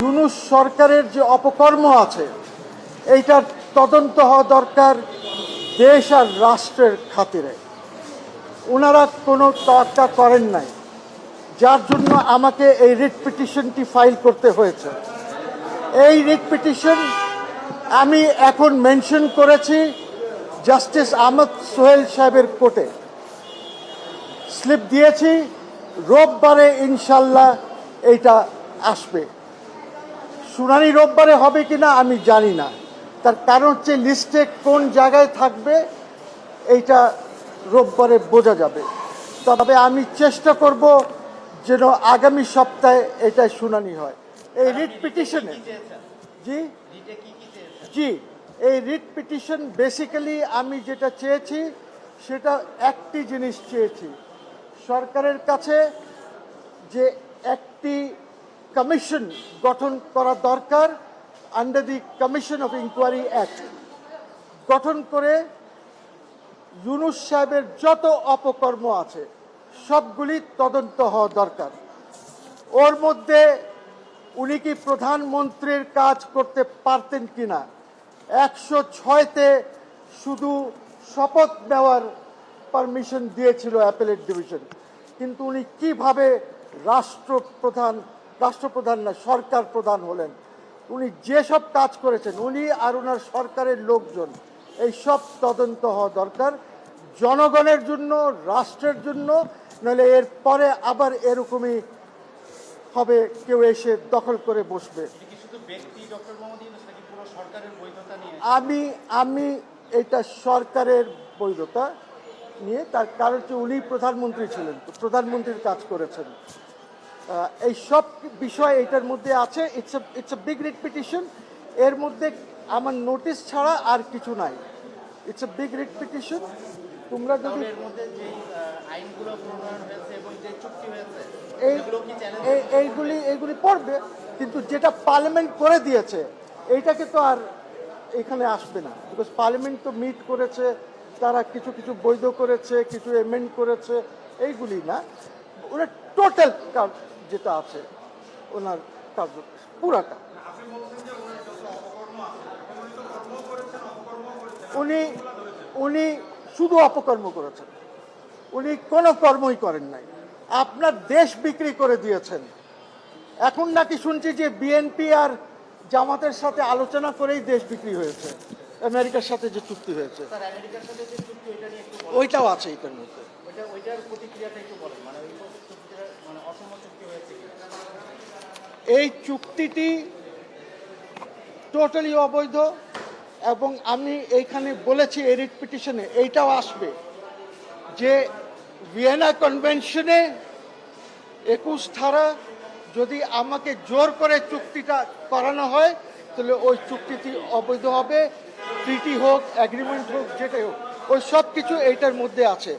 ইউনূস সরকারের যে অপকর্ম আছে এইটার তদন্ত হওয়া দরকার দেশ আর রাষ্ট্রের খাতিরে। ওনারা কোনো তোয়াক্কা করেন নাই, যার জন্য আমাকে এই রিট পিটিশনটি ফাইল করতে হয়েছে। এই রিট পিটিশন আমি এখন মেনশন করেছি জাস্টিস আহমদ সোহেল সাহেবের কোর্টে, স্লিপ দিয়েছি। রোববারে ইনশাল্লাহ এইটা আসবে। শুনানি রোববারে হবে কিনা আমি জানি না, তার কারণ হচ্ছে লিস্টে কোন জায়গায় থাকবে এইটা রোববারে বোঝা যাবে। তবে আমি চেষ্টা করব যেন আগামী সপ্তাহে এটা শুনানি হয়। এই রিট পিটিশনে জি এই রিট পিটিশন বেসিক্যালি আমি যেটা চেয়েছি সেটা একটি জিনিস চেয়েছি, সরকারের কাছে যে একটি কমিশন গঠন করা দরকার, under the commission of inquiry act গঠন করে ইউনূস সাহেবের যত অপকর্ম আছে সবগুলি তদন্ত হওয়া দরকার। ওর মধ্যে উনি কি প্রধানমন্ত্রীর কাজ করতে পারতেন কিনা, 106তে শুধু শপথ নেওয়ার পারমিশন দিয়েছিল অ্যাপেলেট ডিভিশন, কিন্তু উনি কিভাবে রাষ্ট্রপ্রধান না সরকার প্রধান হলেন? উনি যেসব কাজ করেছেন উনি আর ওনার সরকারের লোকজন, এই সব তদন্ত হওয়া দরকার জনগণের জন্য, রাষ্ট্রের জন্য। নইলে এর পরে আবার এরকমই হবে, কেউ এসে দখল করে বসবে। আমি এটা সরকারের বৈধতা নিয়ে, তার কারণ হচ্ছে উনি প্রধানমন্ত্রী ছিলেন, প্রধানমন্ত্রীর কাজ করেছেন। এই সব বিষয় এটার মধ্যে আছে। It's a big writ petition. এর মধ্যে আমার নোটিশ ছাড়া আর কিছু নাই। It's a big writ petition. তোমরা যদি এইগুলি পড়বে, কিন্তু যেটা পার্লামেন্ট করে দিয়েছে এইটাকে তো আর এখানে আসবে না, বিকজ পার্লামেন্ট তো মিট করেছে, তারা কিছু কিছু বৈধ করেছে, কিছু এমেন্ড করেছে, এইগুলি না। ওরা টোটাল যেটা আছে ওনার কার্য পুরাটা উনি শুধু অপকর্ম করেছেন, উনি কোনো কর্মই করেন নাই। আপনার দেশ বিক্রি করে দিয়েছেন। এখন নাকি শুনছি যে বিএনপি আর জামাতের সাথে আলোচনা করেই দেশ বিক্রি হয়েছে, আমেরিকার সাথে যে চুক্তি হয়েছে ওইটাও আছে এটার মধ্যে। এই চুক্তিটি টোটালি অবৈধ, এবং আমি এইখানে বলেছি এই রিট পিটিশনে এইটাও আসবে যে ভিয়েনা কনভেনশনে 21 ধারা যদি আমাকে জোর করে চুক্তিটা করানো হয় তাহলে ওই চুক্তিটি অবৈধ হবে। ট্রিটি হোক, অ্যাগ্রিমেন্ট হোক, যেটাই হোক, ওই সব কিছু এইটার মধ্যে আছে।